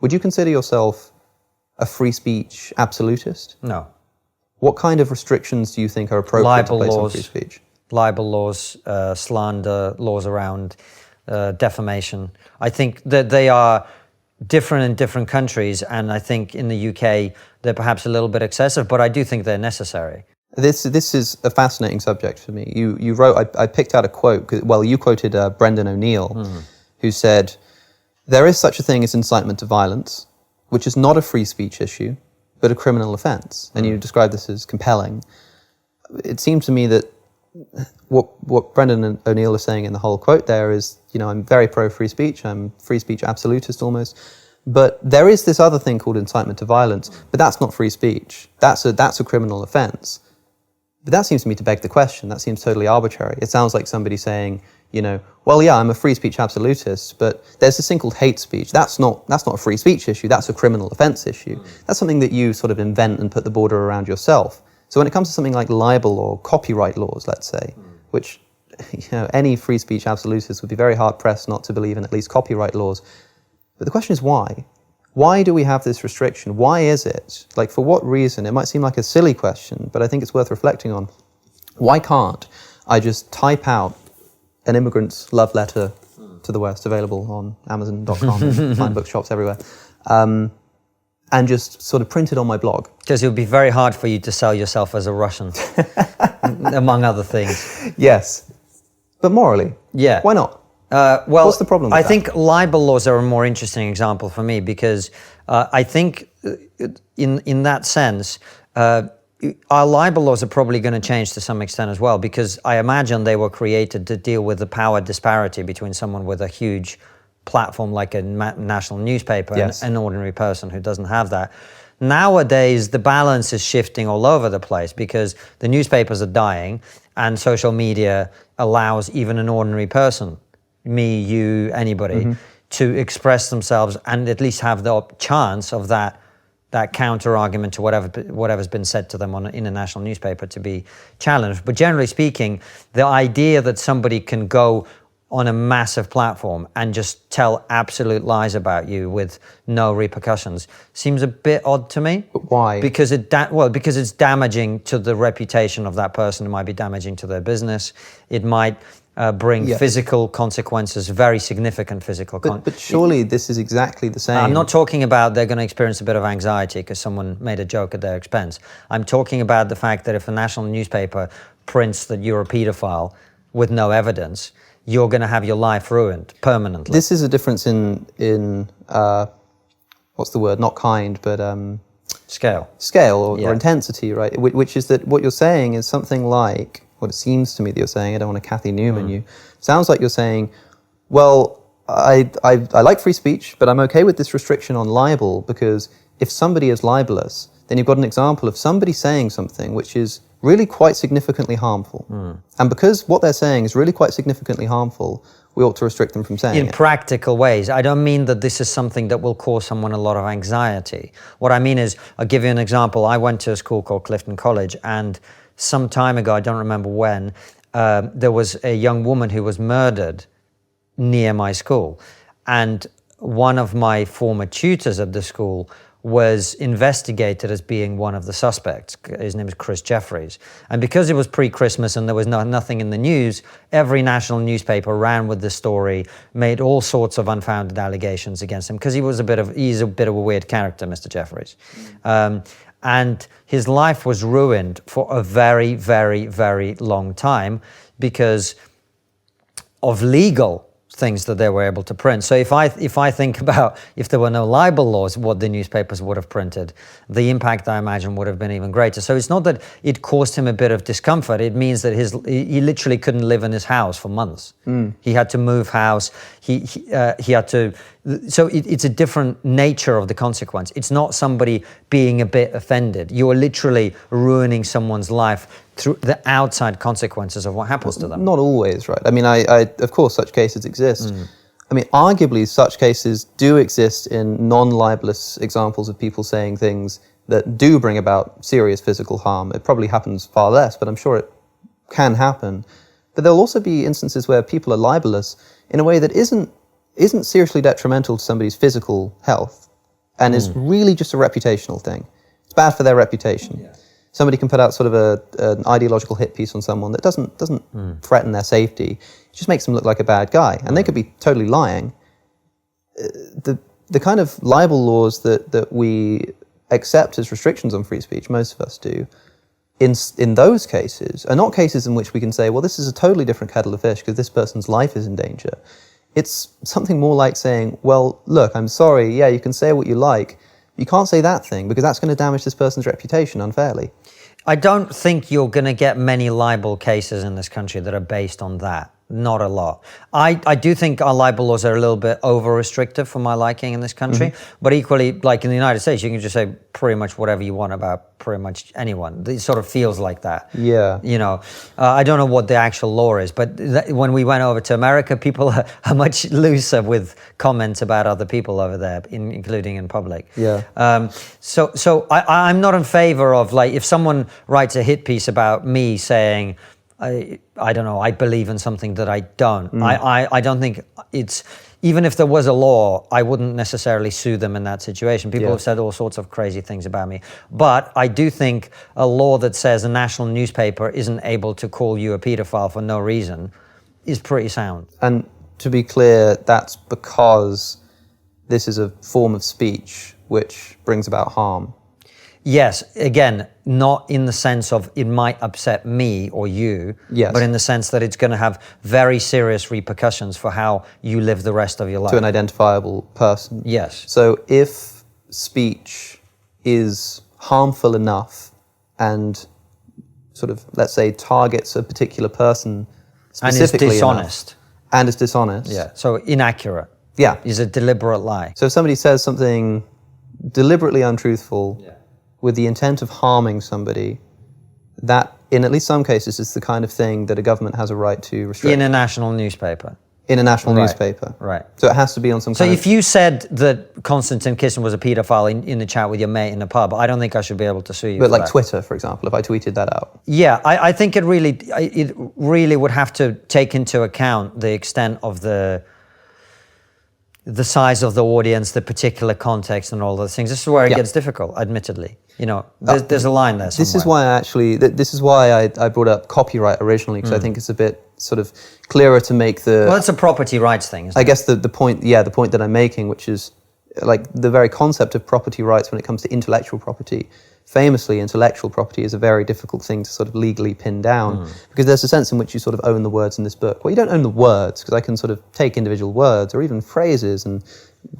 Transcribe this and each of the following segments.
Would you consider yourself a free speech absolutist? No. What kind of restrictions do you think are appropriate to place on free speech? Libel laws, slander laws around defamation. I think that they are different in different countries, and I think in the UK they're perhaps a little bit excessive, but I do think they're necessary. This is a fascinating subject for me. You wrote, I picked out a quote, well, you quoted Brendan O'Neill, who said, "There is such a thing as incitement to violence, which is not a free speech issue, but a criminal offence." And you described this as compelling. It seemed to me that what Brendan O'Neill is saying in the whole quote there is, I'm very pro-free speech, I'm free speech absolutist almost, but there is this other thing called incitement to violence, but that's not free speech. That's a criminal offence. But that seems to me to beg the question. That seems totally arbitrary. It sounds like somebody saying, well, yeah, I'm a free speech absolutist, but there's this thing called hate speech. That's not a free speech issue. That's a criminal offence issue. That's something that you sort of invent and put the border around yourself. So when it comes to something like libel or copyright laws, let's say, which any free speech absolutist would be very hard pressed not to believe in at least copyright laws. But the question is why? Why do we have this restriction? Why is it? Like, for what reason? It might seem like a silly question, but I think it's worth reflecting on. Why can't I just type out an immigrant's love letter to the West, available on Amazon.com and fine bookshops everywhere, and just sort of print it on my blog? Because it would be very hard for you to sell yourself as a Russian, among other things. Yes. But morally? Yeah. Why not? Well, what's the problem with I that? think libel laws are a more interesting example for me, because I think in that sense, our libel laws are probably going to change to some extent as well, because I imagine they were created to deal with the power disparity between someone with a huge platform like a national newspaper and an ordinary person who doesn't have that. Nowadays, the balance is shifting all over the place because the newspapers are dying and social media allows even an ordinary person, me, you, anybody, to express themselves and at least have the chance of that counter argument to whatever's been said to them in a national newspaper to be challenged. But generally speaking, the idea that somebody can go on a massive platform and just tell absolute lies about you with no repercussions seems a bit odd to me. But why? Because because it's damaging to the reputation of that person. It might be damaging to their business. It might bring physical consequences, very significant physical consequences. But surely this is exactly the same. I'm not talking about they're going to experience a bit of anxiety because someone made a joke at their expense. I'm talking about the fact that if a national newspaper prints that you're a paedophile with no evidence, you're going to have your life ruined permanently. This is a difference in what's the word? Not kind, but scale or intensity, right? Which is that what you're saying is something like what it seems to me that you're saying. I don't want to Kathy Newman you. Sounds like you're saying, well, I like free speech, but I'm okay with this restriction on libel because if somebody is libelous, then you've got an example of somebody saying something which is really quite significantly harmful. And because what they're saying is really quite significantly harmful, we ought to restrict them from saying it. In practical ways. I don't mean that this is something that will cause someone a lot of anxiety. What I mean is, I'll give you an example. I went to a school called Clifton College, and some time ago, I don't remember when, there was a young woman who was murdered near my school. And one of my former tutors at the school was investigated as being one of the suspects. His name is Chris Jeffries. And because it was pre-Christmas and there was nothing in the news, every national newspaper ran with the story, made all sorts of unfounded allegations against him, because he's a bit of a weird character, Mr. Jeffries. And his life was ruined for a very, very, very long time because of legal things that they were able to print. So if I think about if there were no libel laws, what the newspapers would have printed, the impact I imagine would have been even greater. So it's not that it caused him a bit of discomfort. It means that he literally couldn't live in his house for months. He had to move house. He had to. So it's a different nature of the consequence. It's not somebody being a bit offended. You are literally ruining someone's life through the outside consequences of what happens to them. Not always, right? I mean, of course, such cases exist. I mean, arguably, such cases do exist in non-libelous examples of people saying things that do bring about serious physical harm. It probably happens far less, but I'm sure it can happen. But there'll also be instances where people are libelous in a way that isn't seriously detrimental to somebody's physical health. and is really just a reputational thing. It's bad for their reputation. Yeah. Somebody can put out sort of an ideological hit piece on someone that doesn't threaten their safety. It just makes them look like a bad guy, and they could be totally lying. The kind of libel laws that we accept as restrictions on free speech, most of us do, in those cases are not cases in which we can say, well, this is a totally different kettle of fish because this person's life is in danger. It's something more like saying, well, look, I'm sorry, yeah, you can say what you like, you can't say that thing because that's going to damage this person's reputation unfairly. I don't think you're going to get many libel cases in this country that are based on that. Not a lot. I do think our libel laws are a little bit over-restrictive for my liking in this country, but equally, like in the United States, you can just say pretty much whatever you want about pretty much anyone. It sort of feels like that. Yeah. You know, I don't know what the actual law is, but when we went over to America, people are much looser with comments about other people over there, including in public. Yeah. So I'm not in favor of, like, if someone writes a hit piece about me saying, I don't know, I believe in something that I don't. I don't think it's, even if there was a law, I wouldn't necessarily sue them in that situation. People have said all sorts of crazy things about me. But I do think a law that says a national newspaper isn't able to call you a paedophile for no reason is pretty sound. And to be clear, that's because this is a form of speech which brings about harm. Yes, again, not in the sense of it might upset me or you, but in the sense that it's going to have very serious repercussions for how you live the rest of your life. To an identifiable person. Yes. So if speech is harmful enough and sort of, let's say, targets a particular person specifically and is dishonest. And is dishonest. Yeah, so inaccurate. Yeah. Is a deliberate lie. So if somebody says something deliberately untruthful, with the intent of harming somebody, that, in at least some cases, is the kind of thing that a government has a right to restrict. In a national newspaper. In a national newspaper. Right. So it has to be on some kind of... So if you said that Konstantin Kisin was a paedophile in the chat with your mate in a pub, I don't think I should be able to sue you But for like that. Twitter, for example, if I tweeted that out. Yeah, I think it really would have to take into account the extent of the size of the audience, the particular context, and all those things. This is where it gets difficult, admittedly. You know, there's a line there somewhere. This is why this is why I brought up copyright originally, because I think it's a bit sort of clearer to make the... Well, it's a property rights thing, isn't it? I guess the point that I'm making, which is like the very concept of property rights when it comes to intellectual property. Famously, intellectual property is a very difficult thing to sort of legally pin down, because there's a sense in which you sort of own the words in this book. Well, you don't own the words, because I can sort of take individual words or even phrases and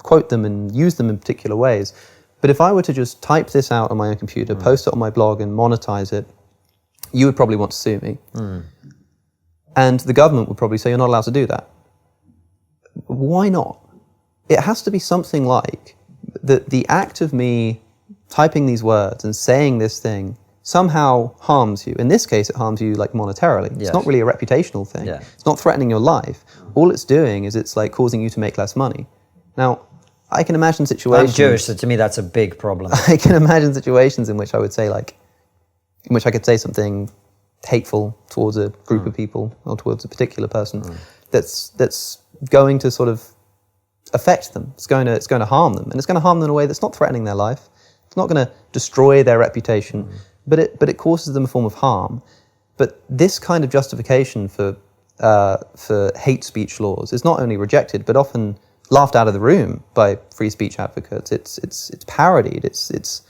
quote them and use them in particular ways. But if I were to just type this out on my own computer, post it on my blog and monetize it, you would probably want to sue me. And the government would probably say, you're not allowed to do that. Why not? It has to be something like the act of me typing these words and saying this thing somehow harms you. In this case, it harms you like monetarily. It's not really a reputational thing. It's not threatening your life. All it's doing is it's like causing you to make less money. Now, I can imagine situations... I'm Jewish, so to me that's a big problem. I can imagine situations in which I would say in which I could say something hateful towards a group of people or towards a particular person that's going to sort of affect them. It's going to harm them, and it's going to harm them in a way that's not threatening their life. It's not going to destroy their reputation, but it causes them a form of harm. But this kind of justification for hate speech laws is not only rejected, but often laughed out of the room by free speech advocates. It's parodied. It's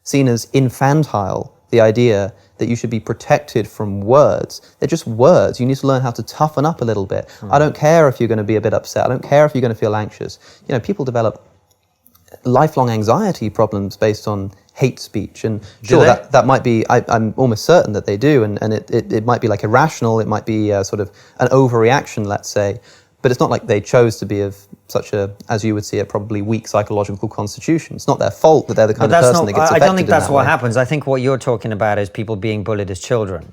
seen as infantile, the idea that you should be protected from words. They're just words. You need to learn how to toughen up a little bit. I don't care if you're going to be a bit upset. I don't care if you're going to feel anxious. You know, people develop lifelong anxiety problems based on hate speech, and sure, that might be, I'm almost certain that they do, and it might be like irrational, it might be sort of an overreaction, let's say, but it's not like they chose to be of such a, as you would see it, probably weak psychological constitution. It's not their fault that they're the kind of person that gets affected. I don't think that's what way. happens. I think what you're talking about is people being bullied as children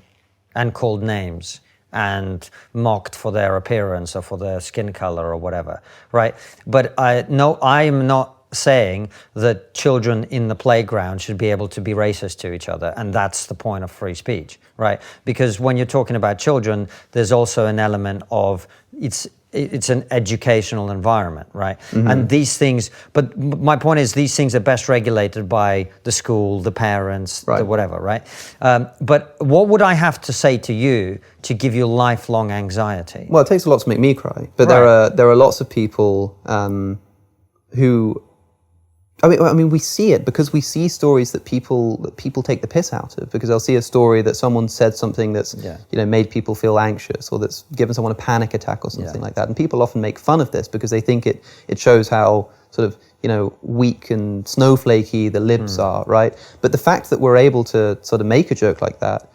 and called names and mocked for their appearance or for their skin color or whatever, right? But I'm not saying that children in the playground should be able to be racist to each other, and that's the point of free speech, right? Because when you're talking about children, there's also an element of it's an educational environment, right? Mm-hmm. And these things, but my point is, these things are best regulated by the school, the parents, Right. the whatever, right? But what would I have to say to you to give you lifelong anxiety? Well, it takes a lot to make me cry, but Right. there are lots of people who. I mean, we see it because we see stories that people take the piss out of, because they'll see a story that someone said something that's made people feel anxious, or that's given someone a panic attack or something like that. And people often make fun of this because they think it shows how sort of weak and snowflakey the libs are, right? But the fact that we're able to sort of make a joke like that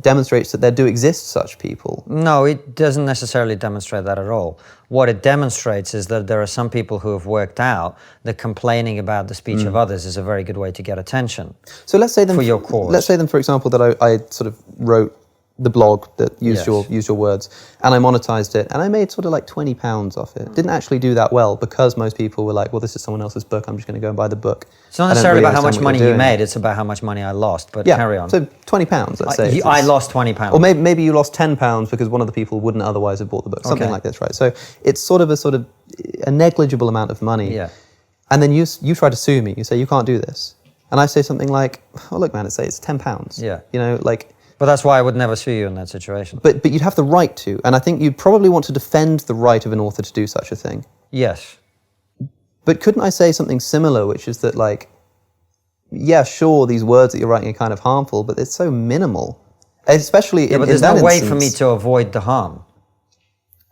demonstrates that there do exist such people. No, it doesn't necessarily demonstrate that at all. What it demonstrates is that there are some people who have worked out that complaining about the speech of others is a very good way to get attention. So let's say them for your cause. Let's say them, for example, that I sort of wrote the blog that used your words, and I monetized it, and I made sort of like £20 off it. Didn't actually do that well because most people were like, well, this is someone else's book, I'm just going to go and buy the book. It's not necessarily about how much money you made, it's about how much money I lost, but carry on. So £20, let's say. I lost £20. Or maybe you lost £10 because one of the people wouldn't otherwise have bought the book, something like this, right? So it's sort of a negligible amount of money. Yeah. And then you try to sue me, you say, you can't do this. And I say something like, oh, look, man, it's £10. Yeah. But that's why I would never sue you in that situation. But you'd have the right to, and I think you'd probably want to defend the right of an author to do such a thing. Yes. But couldn't I say something similar, which is that, like, yeah, sure, these words that you're writing are kind of harmful, but it's so minimal, especially in that instance. But there's no way for me to avoid the harm.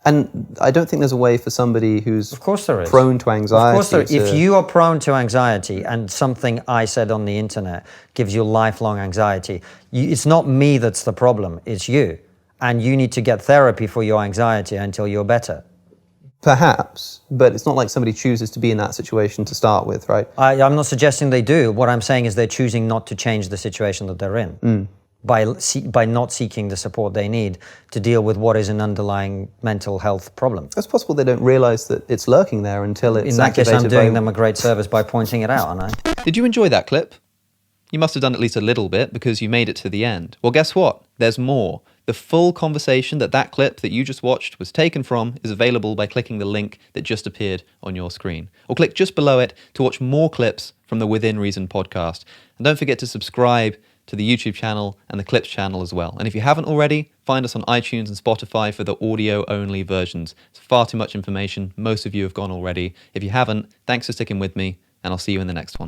And I don't think there's a way for somebody who's of course there is. Prone to anxiety. Of course there is. If you are prone to anxiety and something I said on the internet gives you lifelong anxiety, it's not me that's the problem, it's you. And you need to get therapy for your anxiety until you're better. Perhaps, but it's not like somebody chooses to be in that situation to start with, right? I'm not suggesting they do. What I'm saying is they're choosing not to change the situation that they're in. By not seeking the support they need to deal with what is an underlying mental health problem. It's possible they don't realize that it's lurking there until it's activated. In that case, I'm doing them a great service by pointing it out, aren't I? Did you enjoy that clip? You must have done at least a little bit because you made it to the end. Well, guess what? There's more. The full conversation that clip that you just watched was taken from is available by clicking the link that just appeared on your screen. Or click just below it to watch more clips from the Within Reason podcast. And don't forget to subscribe to the YouTube channel and the Clips channel as well. And if you haven't already, find us on iTunes and Spotify for the audio-only versions. It's far too much information. Most of you have gone already. If you haven't, thanks for sticking with me, and I'll see you in the next one.